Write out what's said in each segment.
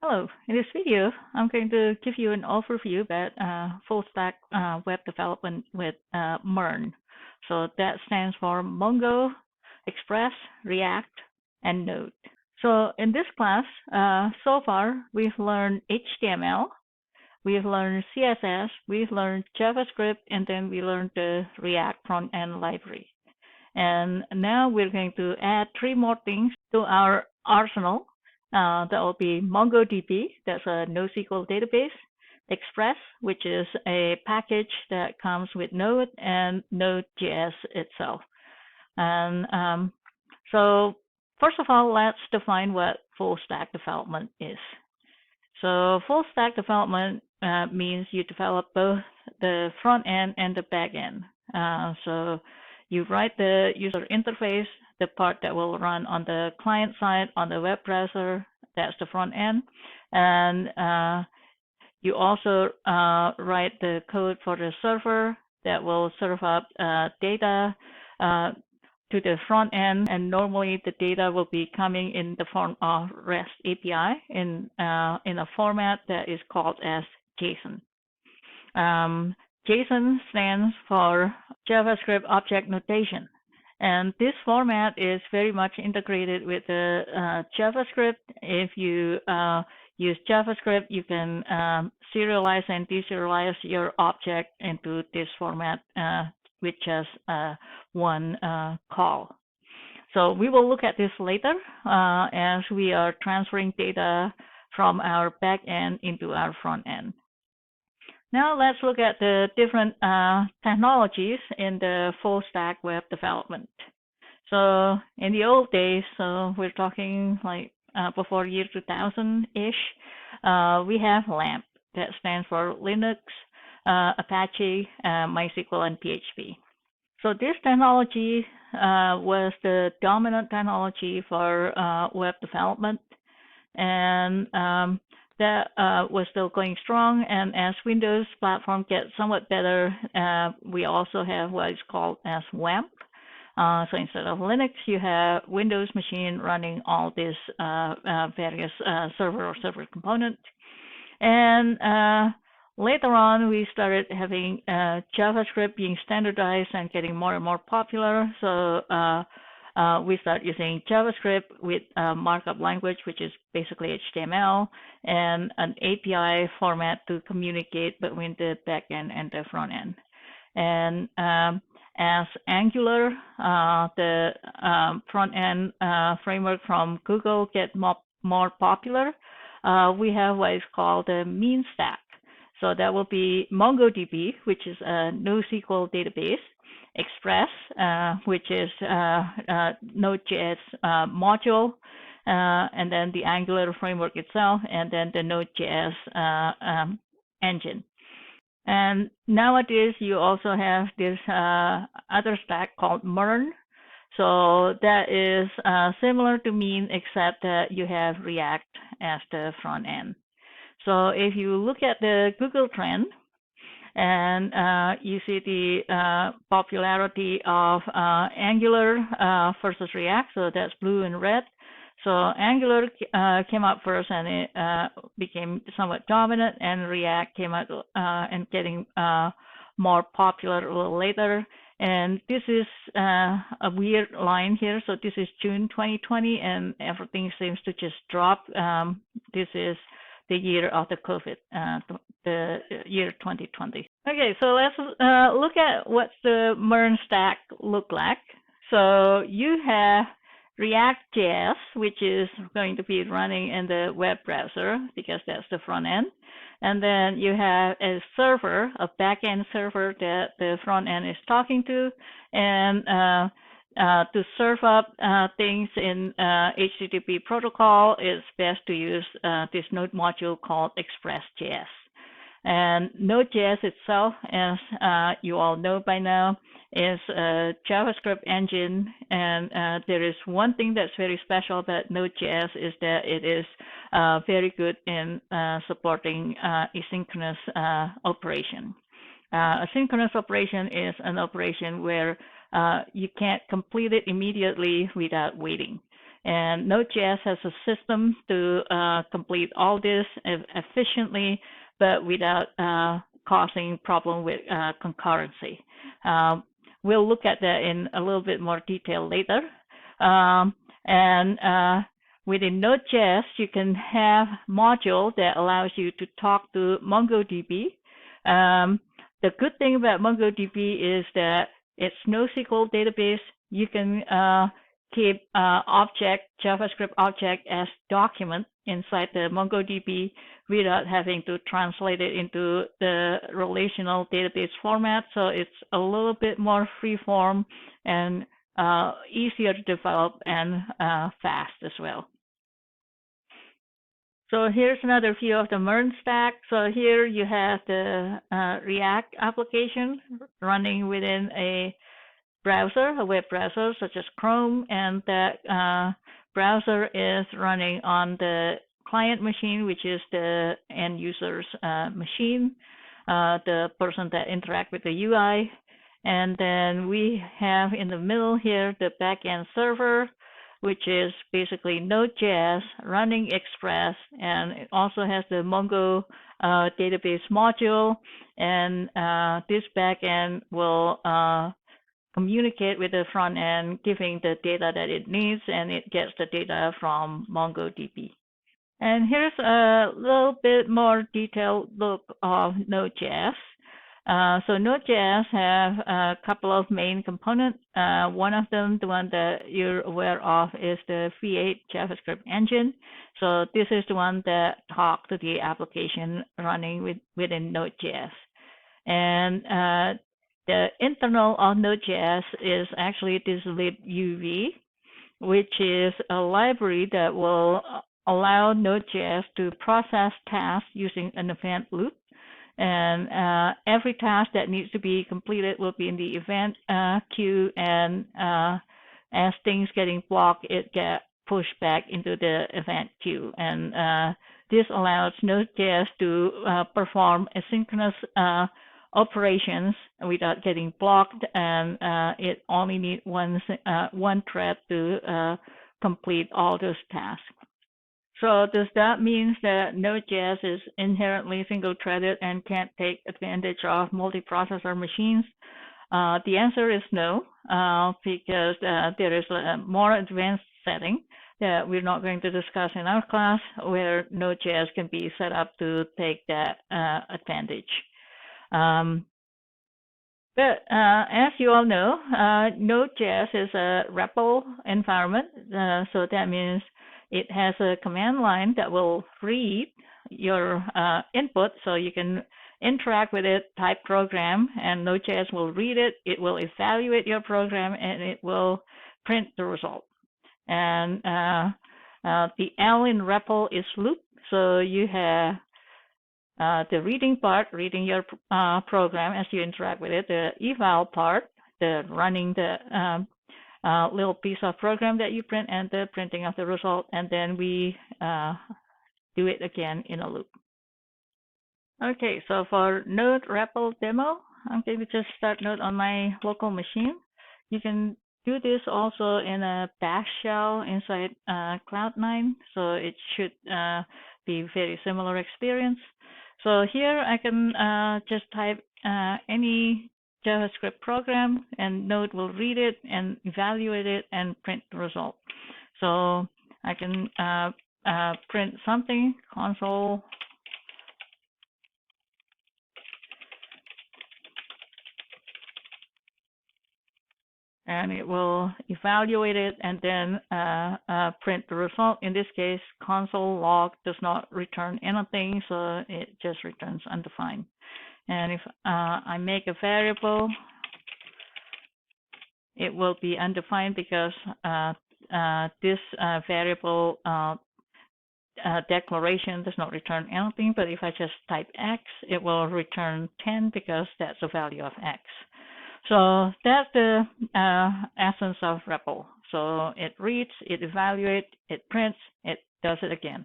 Hello, in this video, I'm going to give you an overview about full stack web development with MERN. So that stands for Mongo, Express, React, and Node. So in this class, so far, we've learned HTML, we've learned CSS, we've learned JavaScript, and then we learned the React front-end library. And now we're going to add three more things to our arsenal. That will be MongoDB, that's a NoSQL database, Express, which is a package that comes with Node, and Node.js itself. And so first of all, let's define what full stack development is. So full stack development means you develop both the front end and the back end. So you write the user interface, the part that will run on the client side on the web browser, that's the front end. And you also write the code for the server that will serve up data to the front end, and normally the data will be coming in the form of REST API in a format that is called as JSON. JSON stands for JavaScript Object Notation, and this format is very much integrated with the JavaScript. If you use JavaScript, you can serialize and deserialize your object into this format with just one call. So we will look at this later as we are transferring data from our back end into our front end. Now let's look at the different technologies in the full stack web development. So in the old days, so we're talking like before year 2000-ish, we have LAMP, that stands for Linux, Apache, MySQL, and PHP. So this technology was the dominant technology for web development, and that was still going strong. And as Windows platform gets somewhat better, we also have what is called as WAMP. So instead of Linux, you have Windows machine running all these various server components. And later on, we started having JavaScript being standardized and getting more and more popular. So we start using JavaScript with a markup language, which is basically HTML, and an API format to communicate between the backend and the front end. And as Angular, the front end framework from Google, get more popular, we have what is called the MERN stack. So that will be MongoDB, which is a NoSQL database, Express, which is Node.js module, and then the Angular framework itself, and then the Node.js engine. And nowadays, you also have this other stack called MERN. So that is similar to MERN, except that you have React as the front end. So if you look at the Google trend, and you see the popularity of Angular versus React, so that's blue and red. So Angular came up first, and it became somewhat dominant, and React came out and getting more popular a little later. And this is a weird line here. So this is June 2020, and everything seems to just drop. This is the year of the COVID, the year 2020. Okay, so let's look at what the MERN stack look like. So you have React.js, which is going to be running in the web browser because that's the front end. And then you have a server, a backend server that the front end is talking to. And to serve up things in HTTP protocol, it's best to use this Node module called Express.js. And Node.js itself, as you all know by now, is a JavaScript engine. And there is one thing that's very special about Node.js is that it is very good in supporting asynchronous operation. Asynchronous operation is an operation where you can't complete it immediately without waiting. And Node.js has a system to complete all this efficiently, but without causing problem with concurrency. We'll look at that in a little bit more detail later. And within Node.js, you can have module that allows you to talk to MongoDB. The good thing about MongoDB is that it's NoSQL database. You can keep JavaScript object as document inside the MongoDB without having to translate it into the relational database format. So it's a little bit more free-form and easier to develop and fast as well. So here's another view of the MERN stack. So here you have the React application running within a browser, a web browser such as Chrome, and that browser is running on the client machine, which is the end user's machine, the person that interact with the UI. And then we have in the middle here the backend server, which is basically Node.js running Express, and it also has the Mongo database module, and this backend will communicate with the front end, giving the data that it needs, and it gets the data from MongoDB. And here's a little bit more detailed look of Node.js. So Node.js have a couple of main components. One of them, the one that you're aware of, is the V8 JavaScript engine. So this is the one that talks to the application running within Node.js. And the internal of Node.js is actually this libuv, which is a library that will allow Node.js to process tasks using an event loop. And every task that needs to be completed will be in the event queue, and as things getting blocked, it gets pushed back into the event queue. And this allows Node.js to perform asynchronous operations without getting blocked, and it only needs one thread to complete all those tasks. So does that mean that Node.js is inherently single-threaded and can't take advantage of multiprocessor machines? The answer is no, because there is a more advanced setting that we're not going to discuss in our class, where Node.js can be set up to take that advantage. But as you all know, Node.js is a REPL environment, so that means it has a command line that will read your input, so you can interact with it, type program, and Node.js will read it. It will evaluate your program, and it will print the result. And the L in REPL is loop, so you have the reading part, reading your program as you interact with it, the eval part, the running the little piece of program that you print, and the printing of the result, and then we do it again in a loop. Okay, so for Node REPL demo, I'm going to just start Node on my local machine. You can do this also in a bash shell inside Cloud9, so it should be very similar experience. So here I can just type any JavaScript program, and Node will read it and evaluate it and print the result. So I can print something, console, and it will evaluate it and then print the result. In this case, console log does not return anything, so it just returns undefined. And if I make a variable, it will be undefined because this variable declaration does not return anything. But if I just type X, it will return 10 because that's the value of X. So that's the essence of REPL. So it reads, it evaluates, it prints, it does it again.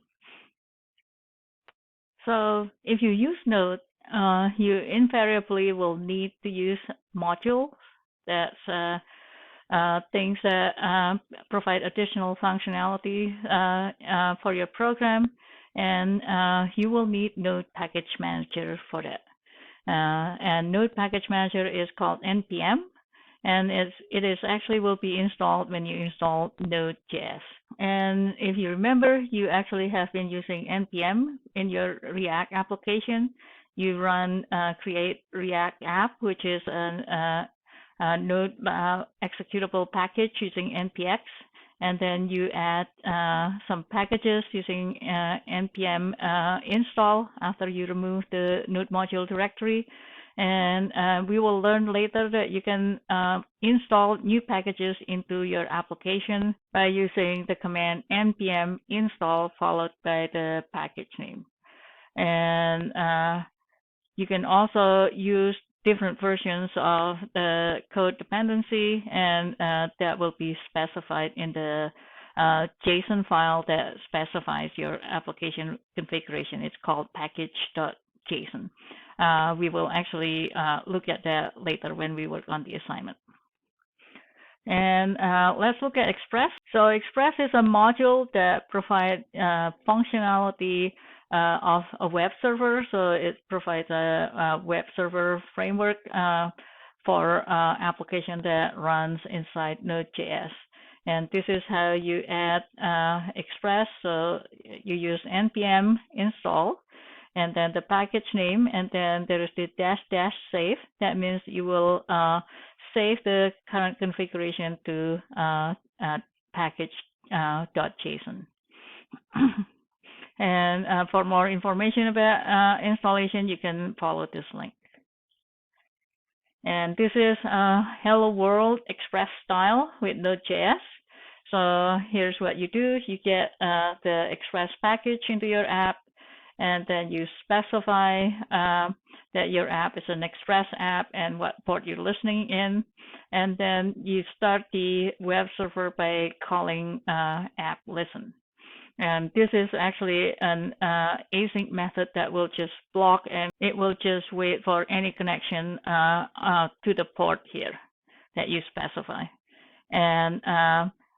So if you use Node, you invariably will need to use modules. That's things that provide additional functionality for your program, and you will need Node Package Manager for that. And Node Package Manager is called NPM, and it is actually will be installed when you install Node.js. And if you remember, you actually have been using NPM in your React application. You run create React app, which is a Node executable package using npx, and then you add some packages using npm install after you remove the Node module directory. And we will learn later that you can install new packages into your application by using the command npm install followed by the package name. And you can also use different versions of the code dependency, and that will be specified in the JSON file that specifies your application configuration. It's called package.json. We will actually look at that later when we work on the assignment. And let's look at Express. So Express is a module that provides functionality of a web server. So it provides a web server framework for application that runs inside Node.js. And this is how you add Express. So you use npm install, and then the package name, and then there is the -- save. That means you will save the current configuration to package.json. And for more information about installation, you can follow this link. And this is Hello World Express style with Node.js. So here's what you do. You get the Express package into your app, and then you specify that your app is an Express app and what port you're listening in. And then you start the web server by calling app listen. And this is actually an async method that will just block, and it will just wait for any connection to the port here that you specify. And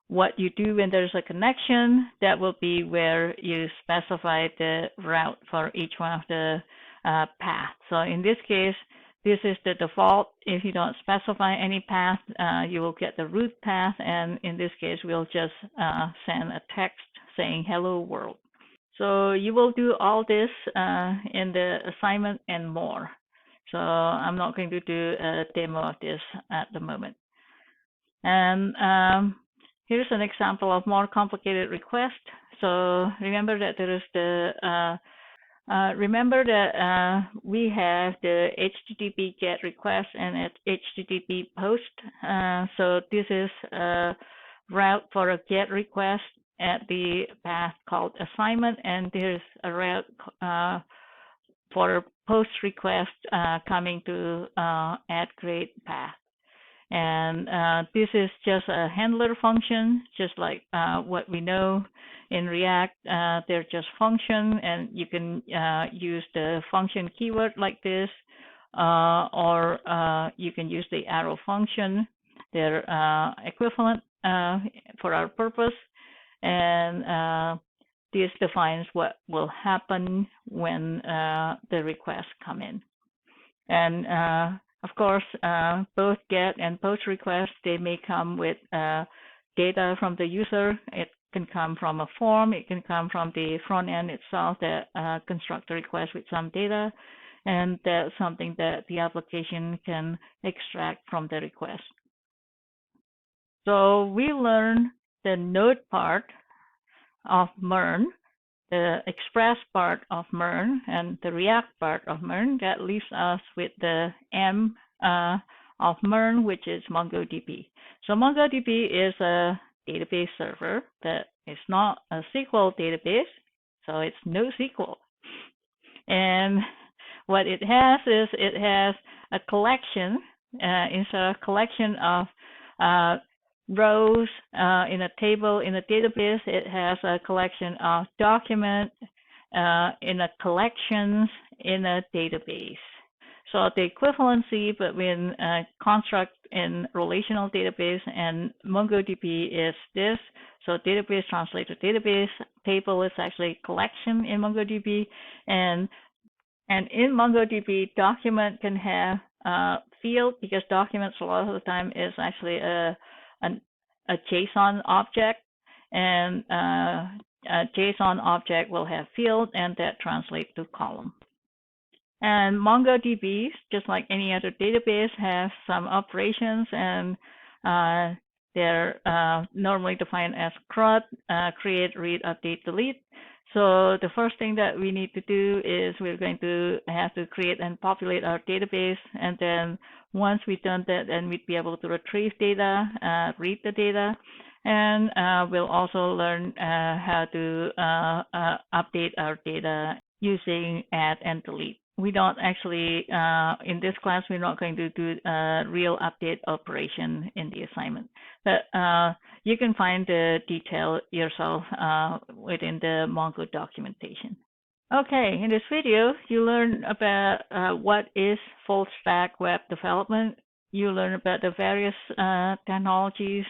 what you do when there's a connection, that will be where you specify the route for each one of the paths. So in this case, this is the default. If you don't specify any path, you will get the root path. And in this case, we'll just send a text saying hello world. So you will do all this in the assignment and more. So I'm not going to do a demo of this at the moment. And here's an example of more complicated request. So remember that there is the we have the HTTP GET request and HTTP POST. So this is a route for a GET request at the path called assignment, and there's a route for POST request coming to add grade path. And this is just a handler function, just like what we know in React. They're just function, and you can use the function keyword like this, or you can use the arrow function. They're equivalent for our purpose, and this defines what will happen when the requests come in. And of course, both GET and POST requests, they may come with data from the user. It can come from a form. It can come from the front end itself that constructs the request with some data. And that's something that the application can extract from the request. So we learn the Node part of MERN, the Express part of MERN, and the React part of MERN. That leaves us with the M of MERN, which is MongoDB. So MongoDB is a database server that is not a SQL database, so it's NoSQL. And what it has is it has a collection. It's a collection of rows in a table in a database. It has a collection of documents in a collections in a database. So the equivalency between construct in relational database and MongoDB is this. So database translates to database. Table is actually collection in MongoDB, and in MongoDB, document can have field, because documents a lot of the time is actually a JSON object, and a JSON object will have field, and that translates to column. And MongoDB, just like any other database, has some operations, and they're normally defined as CRUD, create, read, update, delete. So the first thing that we need to do is we're going to have to create and populate our database, and then once we've done that, then we'd be able to retrieve data, read the data, and we'll also learn how to update our data using add and delete. We don't actually, in this class, we're not going to do a real update operation in the assignment, but you can find the detail yourself within the Mongo documentation. Okay, in this video, you learn about what is full stack web development. You learn about the various technologies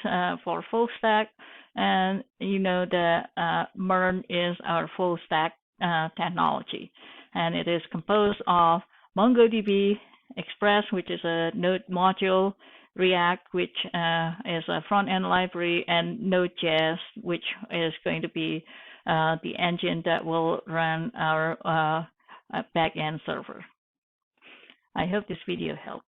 for full stack, and you know that MERN is our full stack technology, and it is composed of MongoDB, Express, which is a Node module, React, which is a front-end library, and Node.js, which is going to be the engine that will run our back-end server. I hope this video helped.